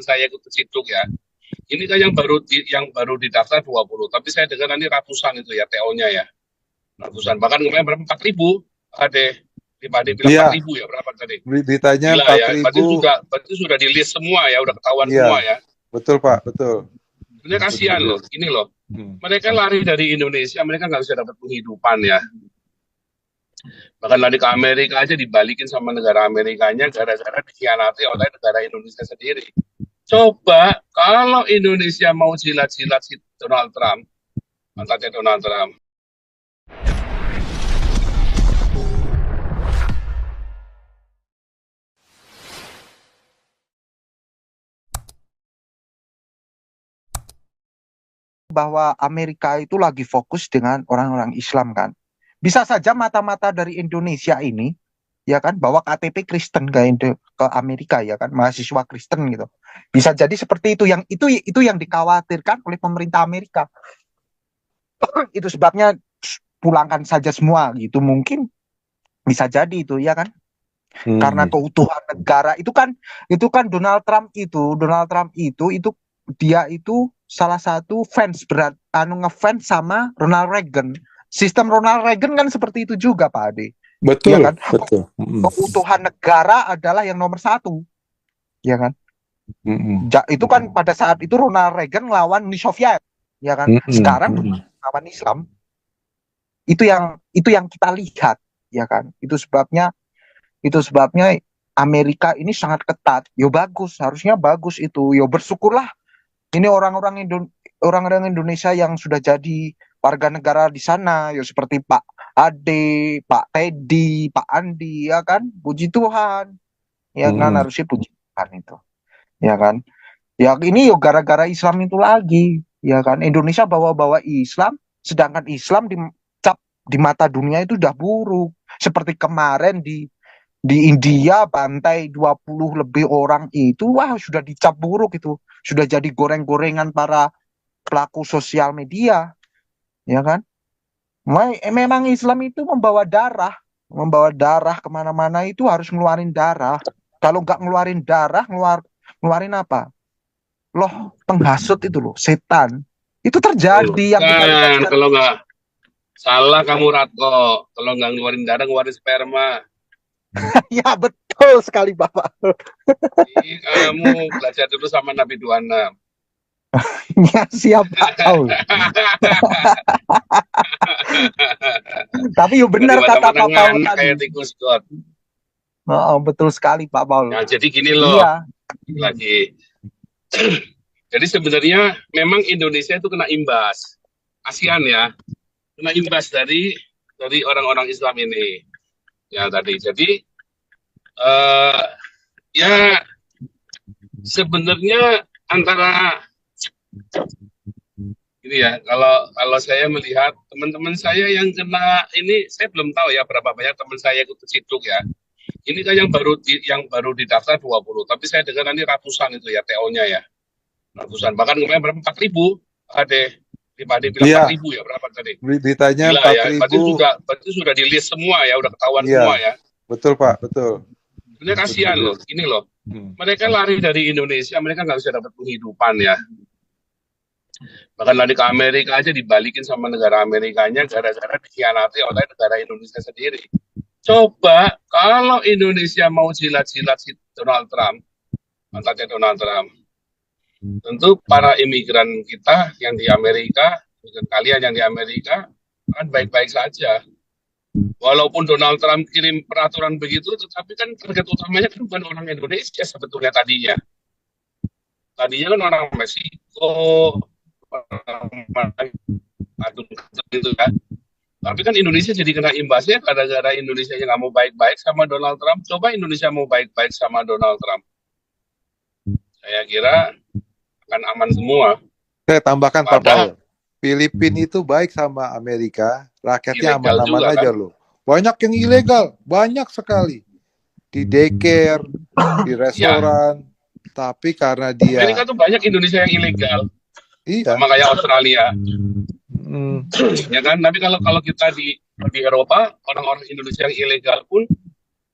saya ikut keciduk ya. Ini kan yang baru didaftar 20, tapi saya dengar nanti ratusan itu ya TO-nya ya. Ratusan. Bahkan kemarin berapa? 4.000 ada. Ada bilang Iya, 4.000 ya, berapa tadi? beritanya Gila empat ya. Berarti ribu. sudah di list semua ya, udah ketahuan Iya, semua ya. betul Pak, betul. Sebenarnya kasihan Betul. loh. Ini loh. Hmm. Mereka lari dari Indonesia, mereka nggak bisa dapat penghidupan ya. Bahkan lari ke Amerika aja dibalikin sama negara Amerikanya gara-gara dikhianati oleh negara Indonesia sendiri. Coba kalau Indonesia mau jilat-jilat si Donald Trump, mantannya Donald Trump, bahwa Amerika itu lagi fokus dengan orang-orang Islam kan. Bisa saja mata-mata dari Indonesia ini ya kan bawa KTP Kristen ke Amerika ya kan, mahasiswa Kristen gitu. Bisa jadi seperti itu, itu yang dikhawatirkan oleh pemerintah Amerika. Itu sebabnya pulangkan saja semua gitu, mungkin bisa jadi itu ya kan, karena Hmm. keutuhan negara itu kan Donald Trump itu dia itu salah satu fans berat ngefans sama Ronald Reagan. Sistem Ronald Reagan kan seperti itu juga Pak Ade, ya Betul, kan. betul. Hmm. Keutuhan negara adalah yang nomor satu, ya kan. Hmm. Itu kan pada saat itu Ronald Reagan lawan Uni Soviet, ya kan. Hmm. Sekarang Hmm. lawan Islam. Itu yang kita lihat, ya kan. Itu sebabnya Amerika ini sangat ketat. Yo bagus, harusnya bagus itu. Yo bersyukurlah ini orang-orang Indonesia yang sudah jadi warga negara di sana. Yo seperti Pak Ade, Pak Teddy, Pak Andi, ya kan. Puji Tuhan, ya kan, Hmm. harusnya puji Tuhan itu, ya kan. Ya ini yo gara-gara Islam itu lagi, ya kan. Indonesia bawa-bawa Islam, sedangkan Islam dicap di mata dunia itu udah buruk. Seperti kemarin di India bantai 20 lebih orang itu, wah sudah dicap buruk itu. Sudah jadi goreng-gorengan para pelaku sosial media, ya kan. Memang Islam itu membawa darah kemana-mana itu harus ngeluarin darah. Kalau nggak ngeluarin darah, ngeluarin apa? Loh, penghasut itu loh, setan. Itu terjadi yang kita lihat bukan, sekarang. kalau nggak salah kamu Ratko, kalau nggak ngeluarin darah ngeluarin sperma. Ya betul sekali Bapak. Ih, kamu belajar dulu sama Nabi 26. Ya siap Pak Paul. Tapi yuk Nggak di benar kata mana-mana Pak Paul nganak tadi. kayak tikus God. Oh, betul sekali Pak Paul. Nah, jadi gini loh, Iya. lagi. Jadi sebenarnya memang Indonesia itu kena imbas. ASEAN ya, kena imbas dari orang-orang Islam ini. Ya tadi. Jadi eh, ya sebenarnya antara ini ya, kalau saya melihat teman-teman saya yang kena ini, saya belum tahu ya berapa banyak teman saya ikut keciduk ya. Ini kan yang baru didaftar 20, tapi saya dengar nanti ratusan itu ya TO-nya ya. Ratusan. Bahkan kemarin berapa? 4.000 ada. Ada bilang Iya, 4.000 ya, berapa tadi? beritanya Gila empat ya. Berarti ribu. sudah di list semua ya, udah ketahuan Iya, semua ya. betul Pak, betul. Sebenarnya kasihan loh. Ini loh. Hmm. Mereka lari dari Indonesia, mereka nggak bisa dapat penghidupan ya. Bahkan lari ke Amerika aja dibalikin sama negara Amerikanya gara-gara dikhianati oleh negara Indonesia sendiri. Coba kalau Indonesia mau jilat-jilat si Donald Trump, mantannya Donald Trump, tentu para imigran kita yang di Amerika, dan kalian yang di Amerika, kan baik-baik saja. Walaupun Donald Trump kirim peraturan begitu, tetapi kan target utamanya kan bukan orang Indonesia sebetulnya tadinya. Tadinya kan orang Meksiko, orang gitu kan. Tapi kan Indonesia jadi kena imbasnya gara-gara Indonesia yang nggak mau baik-baik sama Donald Trump. Coba Indonesia mau baik-baik sama Donald Trump. Saya kira akan aman semua. Saya tambahkan Pak Padahal Paul. Filipina itu baik sama Amerika, rakyatnya ilegal aman-aman juga aja kan. loh. Banyak yang ilegal, banyak sekali. Di daycare, di Ya, restoran. Tapi karena dia, Amerika tuh banyak Indonesia yang ilegal, iya, sama kayak Australia, hmm, ya kan. Tapi kalau kita di Eropa, orang-orang Indonesia yang ilegal pun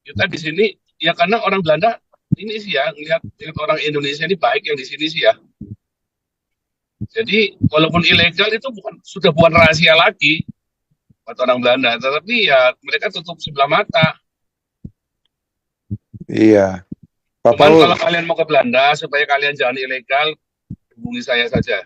kita di sini ya karena orang Belanda ini sih ya, ngelihat orang Indonesia ini baik yang di sini sih ya. Jadi walaupun ilegal itu sudah bukan rahasia lagi buat orang Belanda, tetapi ya mereka tutup sebelah mata. Iya. Pak Cuman Paul, kalau kalian mau ke Belanda supaya kalian jangan ilegal, hubungi saya saja.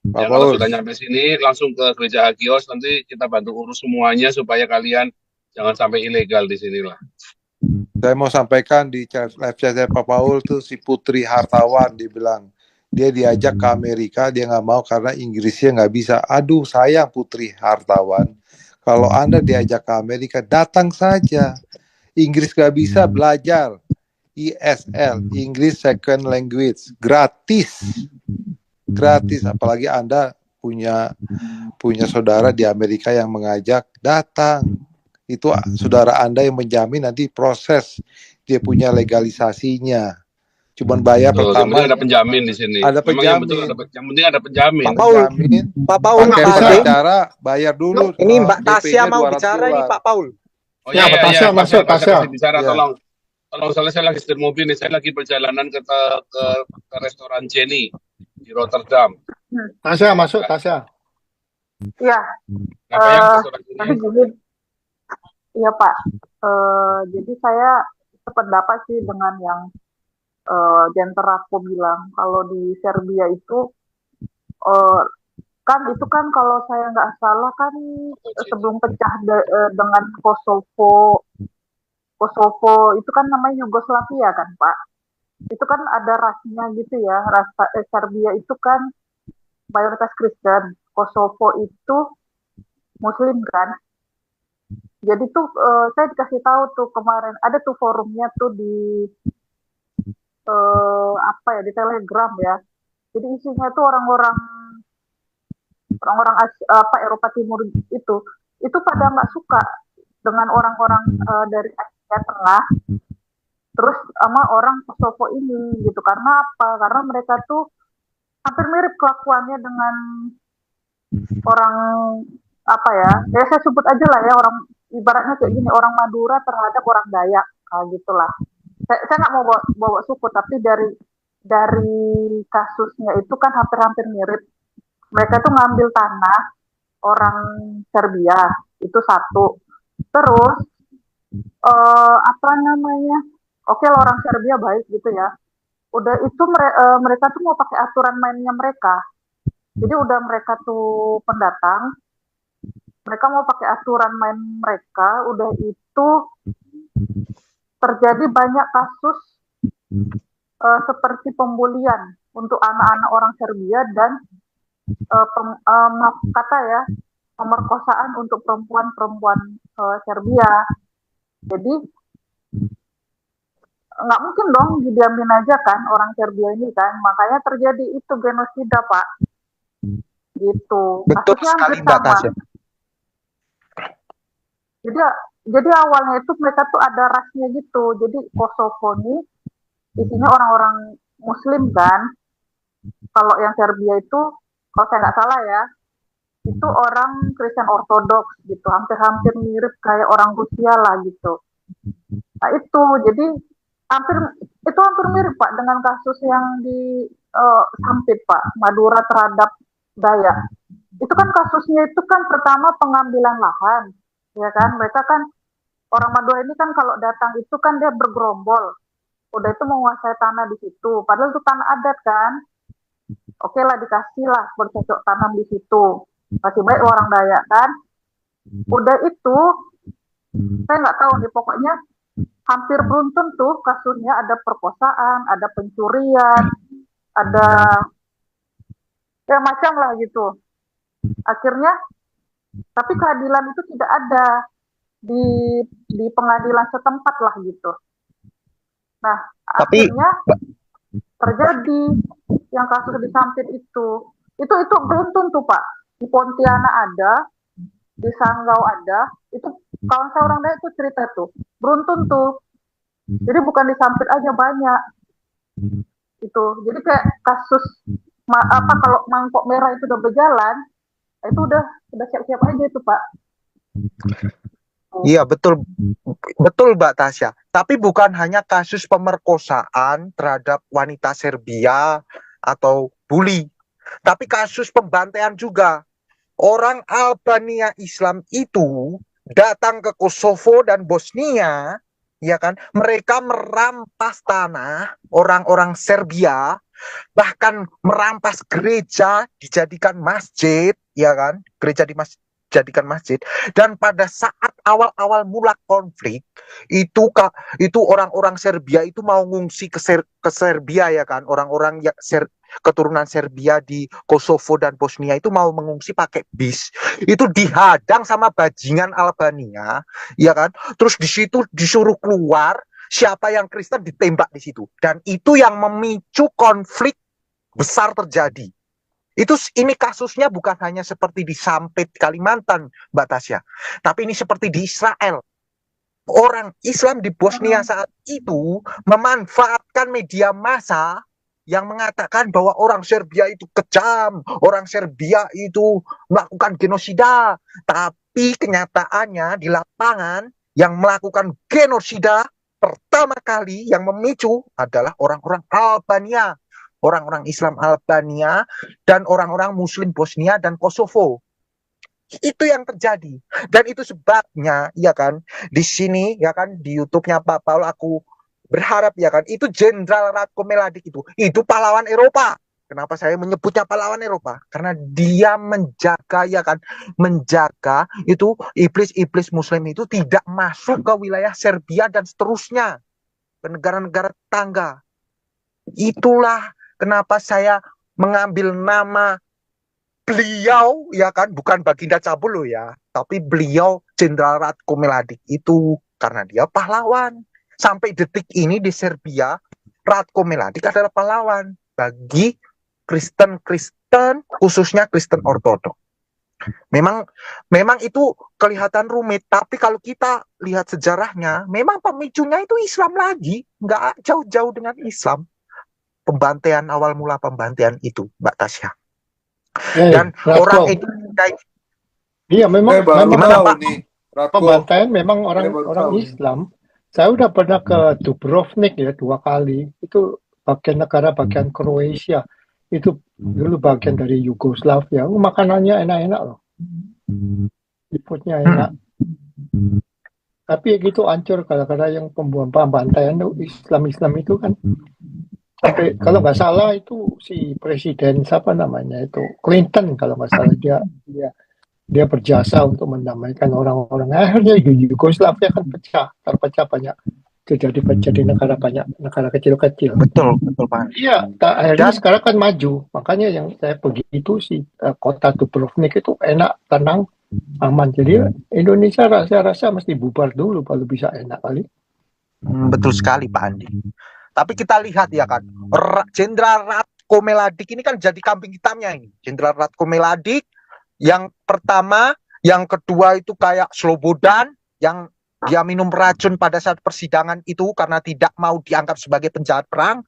Pak Ya kalau Paul, sudah nyampe sini langsung ke gereja Hagios, nanti kita bantu urus semuanya supaya kalian jangan sampai ilegal di sinilah. saya mau sampaikan di live chat Pak Paul tuh si Putri Hartawan dibilang dia diajak ke Amerika, dia nggak mau karena Inggrisnya nggak bisa. Aduh sayang Putri Hartawan, kalau Anda diajak ke Amerika datang saja. Inggris nggak bisa belajar. ESL, English Second Language, gratis, apalagi Anda punya saudara di Amerika yang mengajak, datang, itu saudara Anda yang menjamin nanti proses dia punya legalisasinya, cuman bayar Betul, yang pertama, penting ada penjamin di sini. ada Memang yang betul penjamin, yang penting ada penjamin. Pak Paul, penjamin, Pak Paul, pakai Pak Ade. pengacara, bayar dulu, Ini Mbak Tasya DP-nya mau 200 bicara ini dolar. Pak Paul. Oh Ya, iya, Pak Tasya, masuk, Tasya. kasih bicara, Ya. tolong saya lagi setir mobil nih, saya lagi perjalanan ke restoran Jenny di Rotterdam. Tasya, masuk, Tasya. Iya, Apa yang restoran jadi Jenny? gini, iya Pak. Jadi saya sependapat sih dengan yang Jenterako bilang kalau di Serbia itu kan kalau saya nggak salah kan sebelum pecah dengan Kosovo itu kan namanya Yugoslavia kan Pak. Itu kan ada rasnya gitu ya. Serbia itu kan mayoritas Kristen, Kosovo itu Muslim kan. Jadi tuh saya dikasih tahu tuh kemarin ada tuh forumnya tuh di di Telegram ya. Jadi isinya tuh orang-orang Eropa Timur itu pada nggak suka dengan orang-orang dari Asia Tengah, terus sama orang Kosovo ini gitu. Karena apa? Karena mereka tuh hampir mirip kelakuannya dengan orang saya sebut aja lah ya, orang ibaratnya kayak gini, orang Madura terhadap orang Dayak, gitulah. Saya nggak mau bawa suku, tapi dari kasusnya itu kan hampir-hampir mirip. Mereka tuh ngambil tanah orang Serbia, itu satu. Terus oke lah orang Serbia baik gitu ya. Udah itu mereka tuh mau pakai aturan mainnya mereka. Jadi udah mereka tuh pendatang, mereka mau pakai aturan main mereka, udah itu terjadi banyak kasus seperti pembulian untuk anak-anak orang Serbia dan pemerkosaan untuk perempuan-perempuan Serbia. Jadi nggak mungkin dong didiamin aja kan orang Serbia ini kan, makanya terjadi itu genosida Pak. Gitu. Betul Kasusnya sekali hampir Mbak sama. Tasya. Jadi awalnya itu mereka tuh ada rasnya gitu. Jadi Kosovo ini isinya orang-orang Muslim kan. Kalau yang Serbia itu, kalau saya nggak salah ya, itu orang Kristen Ortodoks gitu. Hampir-hampir mirip kayak orang Rusia lah gitu. Nah itu, jadi hampir mirip Pak dengan kasus yang di Sampit Pak, Madura terhadap Dayak. Itu kan kasusnya itu kan pertama pengambilan lahan, ya kan? Mereka kan orang Madura ini kan kalau datang itu kan dia bergerombol, udah itu menguasai tanah di situ. Padahal itu tanah adat kan. Oke lah dikasih lah bercocok tanam di situ. Masih baik orang Dayak kan. Udah itu saya nggak tahu nih, pokoknya hampir beruntun tuh kasusnya, ada perkosaan, ada pencurian, ada ya macam lah gitu. Akhirnya tapi keadilan itu tidak ada di pengadilan setempat lah gitu. Nah, Tapi akhirnya terjadi yang kasus di Sampit itu beruntun tuh Pak. Di Pontianak ada, di Sanggau ada, itu kawan saya orang Dayak itu cerita tuh, beruntun tuh. Jadi bukan di Sampit aja, banyak. Itu. Jadi kayak kasus kalau mangkok merah itu udah berjalan, itu udah siap-siap aja itu Pak. Iya, betul. Betul, Mbak Tasya. Tapi bukan hanya kasus pemerkosaan terhadap wanita Serbia atau bully, tapi kasus pembantaian juga. Orang Albania Islam itu datang ke Kosovo dan Bosnia, ya kan? Mereka merampas tanah orang-orang Serbia, bahkan merampas gereja dijadikan masjid, ya kan? Gereja dijadikan masjid. Dan pada saat awal-awal mula konflik itu orang-orang Serbia itu mau ngungsi ke Serbia, ya kan? Orang-orang keturunan Serbia di Kosovo dan Bosnia itu mau mengungsi pakai bis. Itu dihadang sama bajingan Albania, ya kan? Terus di situ disuruh keluar, siapa yang Kristen ditembak di situ. Dan itu yang memicu konflik besar terjadi. Ini kasusnya bukan hanya seperti di Sampit, Kalimantan, Mbak Tasya, tapi ini seperti di Israel. Orang Islam di Bosnia saat itu memanfaatkan media massa yang mengatakan bahwa orang Serbia itu kejam, orang Serbia itu melakukan genosida. Tapi kenyataannya di lapangan yang melakukan genosida pertama kali yang memicu adalah orang-orang Albania, orang-orang Islam Albania dan orang-orang Muslim Bosnia dan Kosovo. Itu yang terjadi. Dan itu sebabnya, ya kan, di sini, ya kan, di YouTube-nya Pak Paul, aku berharap, ya kan, itu Jenderal Ratko Mladic itu pahlawan Eropa. Kenapa saya menyebutnya pahlawan Eropa? Karena dia menjaga, ya kan, menjaga itu iblis-iblis Muslim itu tidak masuk ke wilayah Serbia dan seterusnya, ke negara-negara tetangga. Itulah kenapa saya mengambil nama beliau, ya kan, bukan Baginda Cabul loh ya, tapi beliau Jenderal Ratko Mladic itu karena dia pahlawan. Sampai detik ini di Serbia, Ratko Mladic adalah pahlawan bagi Kristen-Kristen, khususnya Kristen Ortodok. Memang itu kelihatan rumit, tapi kalau kita lihat sejarahnya, memang pemicunya itu Islam lagi, nggak jauh-jauh dengan Islam. Awal mula pembantaian itu, Mbak Tasya. Dan orang Ratko. itu Iya, memang gimana, Pak? Ratko. pembantaian memang orang Islam. Saya udah pernah ke Dubrovnik ya 2 kali. Itu negara bagian Kroasia. Itu dulu bagian dari Yugoslavia. Makanannya enak-enak loh. Siputnya enak. Tapi gitu hancur gara-gara yang pembantaian Islam itu kan. Sampai kalau nggak salah itu si presiden siapa namanya itu Clinton kalau nggak salah dia berjasa untuk mendamaikan orang-orang. Akhirnya Yugoslavia kan terpecah banyak jadi negara kecil-kecil. Betul Pak. Iya, akhirnya sekarang kan maju. Makanya yang saya pergi itu kota Dubrovnik itu enak, tenang, aman. Jadi Indonesia rasa mesti bubar dulu baru bisa enak kali. Betul sekali Pak Andi. Tapi kita lihat ya kan, Jenderal Ratko Mladic ini kan jadi kambing hitamnya ini. Jenderal Ratko Mladic yang pertama, yang kedua itu kayak Slobodan yang dia minum racun pada saat persidangan itu karena tidak mau dianggap sebagai penjahat perang.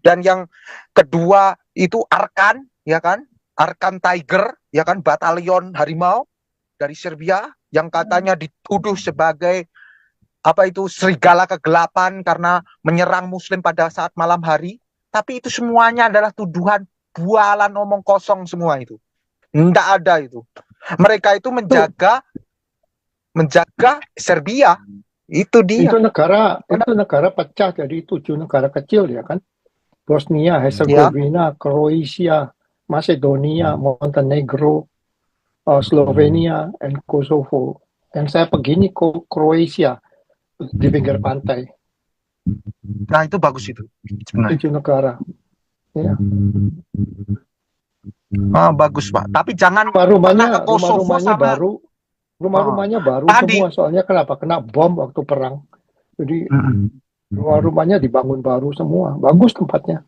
Dan yang kedua itu Arkan, ya kan? Arkan Tiger, ya kan? Batalion Harimau dari Serbia yang katanya dituduh sebagai serigala kegelapan karena menyerang Muslim pada saat malam hari. Tapi itu semuanya adalah tuduhan bualan omong kosong semua itu. Tidak ada itu. Mereka itu menjaga Serbia. Itu dia. Itu negara pecah jadi 7 negara kecil ya kan. Bosnia, Herzegovina, Kroasia, Macedonia, Montenegro, Slovenia, dan Kosovo. Yang saya pergi ini Kroasia di pinggir pantai. Nah itu bagus itu. 7 negara. Ya. Bagus Pak. Tapi jangan rumah-rumahnya sama... rumah-rumahnya baru semua. Soalnya kenapa? Kena bom waktu perang. Jadi rumah-rumahnya dibangun baru semua. Bagus tempatnya.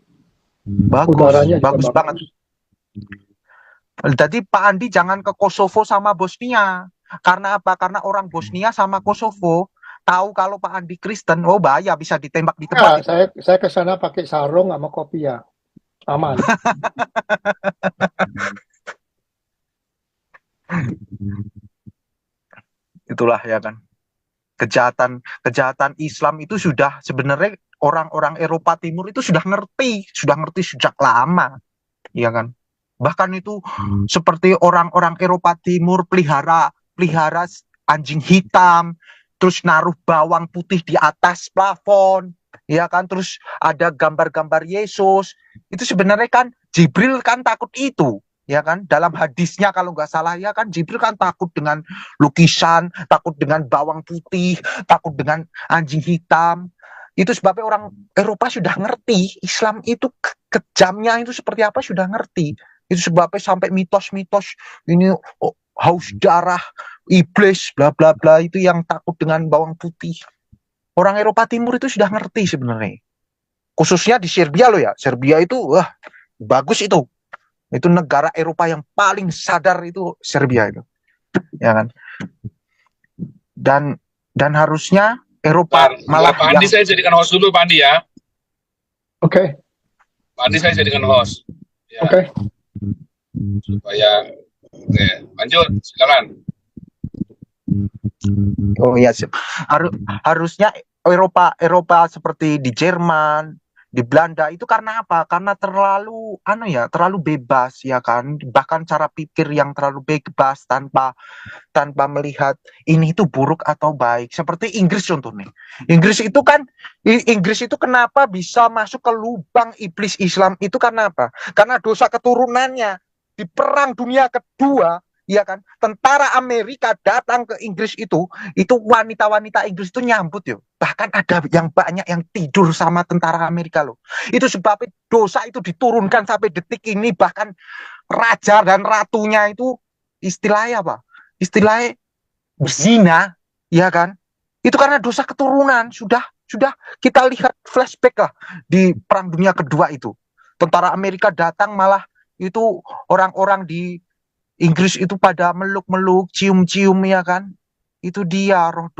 Bagus banget. Jadi Pak Andi jangan ke Kosovo sama Bosnia. Karena apa? Karena orang Bosnia sama Kosovo tahu kalau Pak Andi Kristen, bahaya bisa ditembak di tempat. Saya ke sana pakai sarung sama kopi ya. Aman. Itulah ya kan. kejahatan Islam itu sudah sebenarnya orang-orang Eropa Timur itu sudah ngerti sejak lama, ya kan? Bahkan itu seperti orang-orang Eropa Timur pelihara anjing hitam, terus naruh bawang putih di atas plafon, ya kan? Terus ada gambar-gambar Yesus. Itu sebenarnya kan Jibril kan takut itu, ya kan? Dalam hadisnya kalau nggak salah ya kan Jibril kan takut dengan lukisan, takut dengan bawang putih, takut dengan anjing hitam. Itu sebabnya orang Eropa sudah ngerti Islam itu kejamnya itu seperti apa, sudah ngerti. Itu sebabnya sampai mitos-mitos ini haus darah, iblis, bla bla bla, itu yang takut dengan bawang putih. Orang Eropa Timur itu sudah ngerti sebenarnya. Khususnya di Serbia loh ya. Serbia itu wah bagus itu. Itu negara Eropa yang paling sadar itu Serbia itu. Ya kan? Dan harusnya Eropa malah Pak Andi, saya jadikan host dulu Pak Andi ya. Oke. Pak Andi saya jadikan host. Ya. Oke. Supaya oke, lanjut silakan. Oh iya, harusnya Eropa seperti di Jerman, di Belanda itu karena apa? Karena terlalu terlalu bebas, ya kan? Bahkan cara pikir yang terlalu bebas tanpa melihat ini itu buruk atau baik. Seperti Inggris contohnya. Inggris itu kenapa bisa masuk ke lubang iblis Islam itu karena apa? Karena dosa keturunannya. Di Perang Dunia Kedua, ya kan, tentara Amerika datang ke Inggris itu wanita-wanita Inggris itu nyambut yo. Bahkan ada yang banyak yang tidur sama tentara Amerika loh. Itu sebabnya dosa itu diturunkan sampai detik ini, bahkan raja dan ratunya itu istilahnya apa? Istilahnya berzina, ya kan? Itu karena dosa keturunan. Sudah kita lihat flashback lah di Perang Dunia Kedua itu. Tentara Amerika datang malah itu orang-orang di Inggris itu pada meluk-meluk, cium-cium, ya kan? Itu dia roh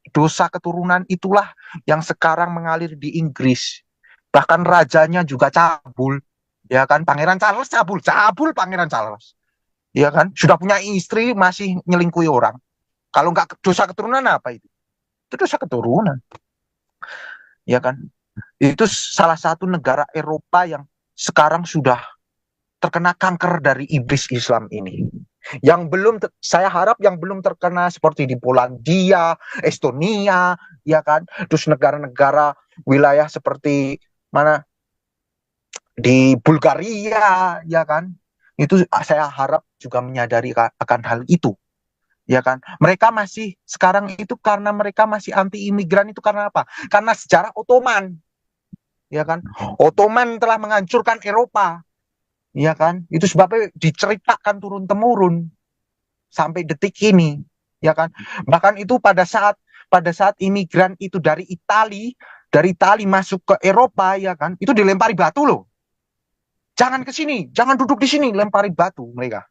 dosa keturunan itulah yang sekarang mengalir di Inggris. Bahkan rajanya juga cabul, ya kan? Pangeran Charles cabul Pangeran Charles. Ya kan? Sudah punya istri masih nyelingkuhi orang. Kalau nggak dosa keturunan apa itu? Itu dosa keturunan. Ya kan? Itu salah satu negara Eropa yang sekarang sudah terkena kanker dari iblis Islam ini. Saya harap yang belum terkena seperti di Polandia, Estonia, ya kan? Terus negara-negara wilayah seperti mana di Bulgaria, ya kan? Itu saya harap juga menyadari akan hal itu. Ya kan? Mereka masih sekarang itu karena mereka masih anti imigran itu karena apa? Karena sejarah Ottoman. Ya kan? Ottoman telah menghancurkan Eropa. Ya kan? Itu sebabnya diceritakan turun-temurun sampai detik ini, ya kan? Bahkan itu pada saat imigran itu dari Itali masuk ke Eropa, ya kan? Itu dilempari batu loh. Jangan ke sini, jangan duduk di sini, lempari batu mereka.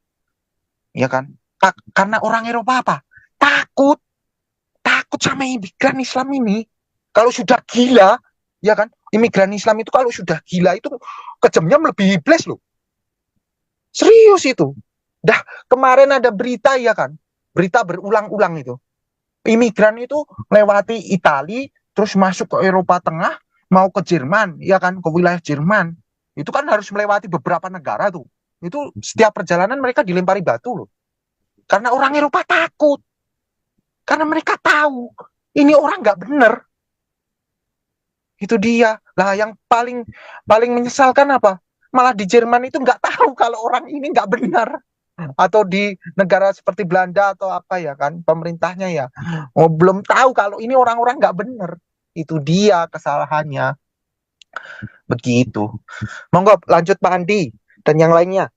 Ya kan? Karena orang Eropa apa? Takut sama imigran Islam ini. Kalau sudah gila, ya kan? Imigran Islam itu kalau sudah gila itu kejamnya melebihi iblis loh. Serius itu. Dah kemarin ada berita, ya kan? Berita berulang-ulang itu. Imigran itu lewati Itali, terus masuk ke Eropa Tengah, mau ke Jerman, ya kan? Ke wilayah Jerman. Itu kan harus melewati beberapa negara tuh. Itu setiap perjalanan mereka dilempari batu loh. Karena orang Eropa takut. Karena mereka tahu ini orang nggak bener. Itu dia. Lah yang paling menyesalkan apa? Malah di Jerman itu nggak tahu kalau orang ini nggak benar. Atau di negara seperti Belanda atau apa, ya kan, pemerintahnya ya belum tahu kalau ini orang-orang nggak benar. Itu dia kesalahannya. Begitu. Monggo lanjut Pak Andi dan yang lainnya.